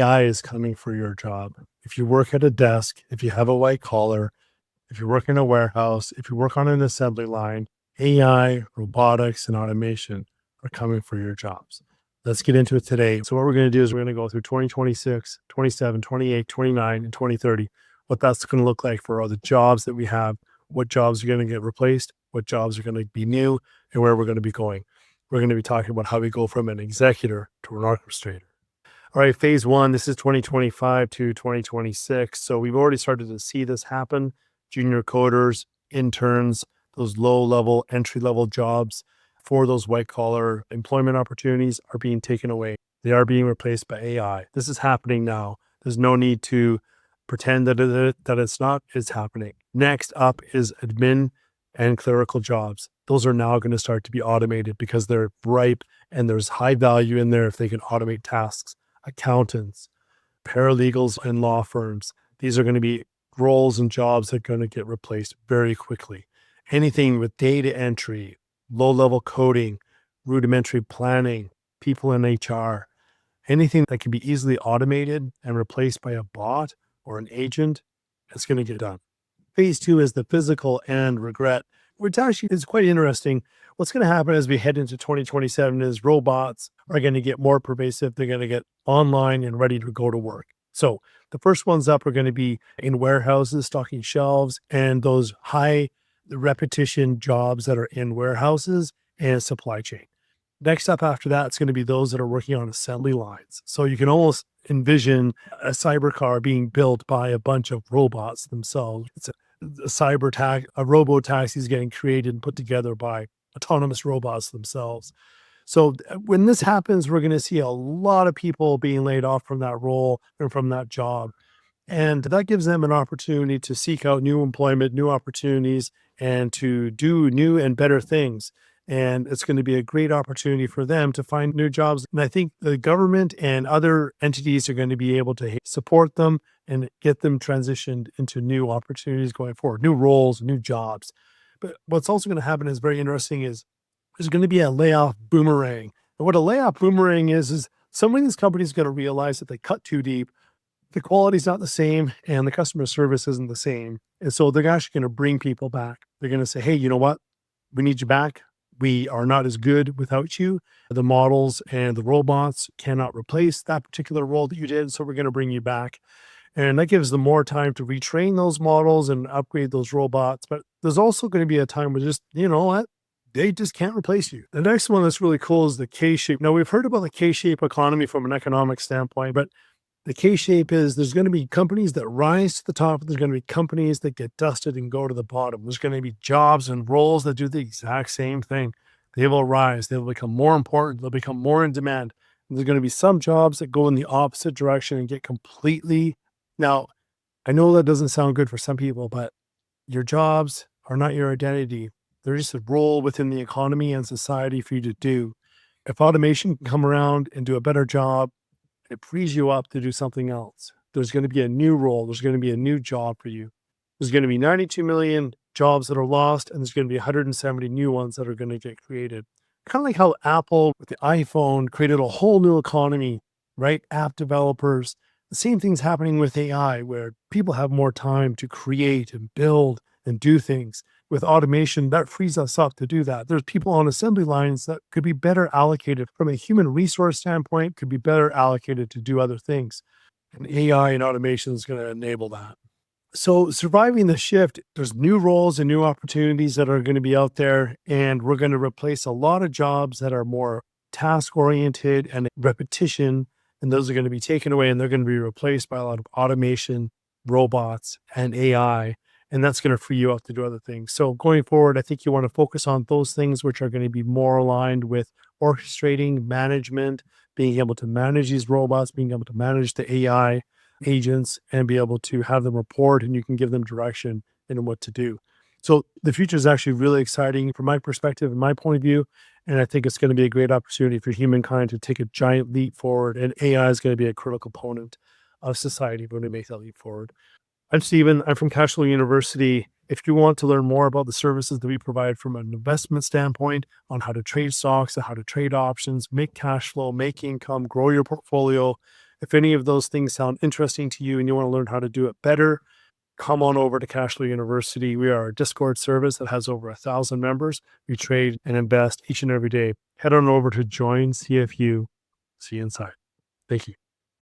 AI is coming for your job. If you work at a desk, if you have a white collar, if you work in a warehouse, if you work on an assembly line, AI, robotics, and automation are coming for your jobs. Let's get into it today. So what we're going to do is we're going to go through 2026, 27, 28, 29, and 2030, what that's going to look like for all the jobs that we have, what jobs are going to get replaced, what jobs are going to be new, and where we're going to be going. We're going to be talking about how we go from an executor to an orchestrator. All right, phase one, this is 2025 to 2026. So we've already started to see this happen. Junior coders, interns, those low-level, entry-level jobs for those white-collar employment opportunities are being taken away. They are being replaced by AI. This is happening now. There's no need to pretend that it's not. It's happening. Next up is admin and clerical jobs. Those are now going to start to be automated because they're ripe and there's high value in there if they can automate tasks. Accountants, paralegals, and law firms. These are going to be roles and jobs that are going to get replaced very quickly. Anything with data entry, low-level coding, rudimentary planning, people in HR, anything that can be easily automated and replaced by a bot or an agent, it's going to get done. Phase two is the physical and regret, which actually is quite interesting. What's going to happen as we head into 2027 is robots are going to get more pervasive. They're going to get online and ready to go to work. So the first ones up are going to be in warehouses, stocking shelves, and those high repetition jobs that are in warehouses and supply chain. Next up after that, it's going to be those that are working on assembly lines. So you can almost envision a cyber car being built by a bunch of robots themselves. It's a robo taxi is getting created and put together by autonomous robots themselves. So when this happens, we're going to see a lot of people being laid off from that role and from that job. And that gives them an opportunity to seek out new employment, new opportunities, and to do new and better things. And it's going to be a great opportunity for them to find new jobs. And I think the government and other entities are going to be able to support them and get them transitioned into new opportunities going forward, new roles, new jobs. But what's also going to happen is very interesting is there's going to be a layoff boomerang. And what a layoff boomerang is some of these companies are going to realize that they cut too deep, the quality's not the same, and the customer service isn't the same. And so they're actually going to bring people back. They're going to say, hey, you know what? We need you back. We are not as good without you. The models and the robots cannot replace that particular role that you did. So we're going to bring you back. And that gives them more time to retrain those models and upgrade those robots. But there's also going to be a time where just, you know what? They just can't replace you. The next one that's really cool is the K-shape. Now, we've heard about the K-shape economy from an economic standpoint, but the K-shape is there's going to be companies that rise to the top. There's going to be companies that get dusted and go to the bottom. There's going to be jobs and roles that do the exact same thing. They will rise. They will become more important. They'll become more in demand. And there's going to be some jobs that go in the opposite direction and get completely. Now, I know that doesn't sound good for some people, but your jobs are not your identity. They're just a role within the economy and society for you to do. If automation can come around and do a better job, it frees you up to do something else. There's going to be a new role. There's going to be a new job for you. There's going to be 92 million jobs that are lost, and there's going to be 170 new ones that are going to get created. Kind of like how Apple with the iPhone created a whole new economy, right? App developers. The same thing's happening with AI, where people have more time to create and build and do things. With automation, that frees us up to do that. There's people on assembly lines that could be better allocated from a human resource standpoint, could be better allocated to do other things. And AI and automation is going to enable that. So surviving the shift, there's new roles and new opportunities that are going to be out there. And we're going to replace a lot of jobs that are more task-oriented and repetition. And those are going to be taken away and they're going to be replaced by a lot of automation, robots, and AI. And that's going to free you up to do other things. So going forward, I think you want to focus on those things which are going to be more aligned with orchestrating, management, being able to manage these robots, being able to manage the AI agents and be able to have them report and you can give them direction in what to do. So the future is actually really exciting from my perspective and my point of view. And I think it's going to be a great opportunity for humankind to take a giant leap forward. And AI is going to be a critical component of society when we make that leap forward. I'm Stephen. I'm from Cashflow University. If you want to learn more about the services that we provide from an investment standpoint on how to trade stocks and how to trade options, make cash flow, make income, grow your portfolio, If any of those things sound interesting to you and you want to learn how to do it better, come on over to Cashflow University. We are a Discord service that has over 1,000 members. We trade and invest each and every day. Head on over to join CFU. See you inside. Thank you.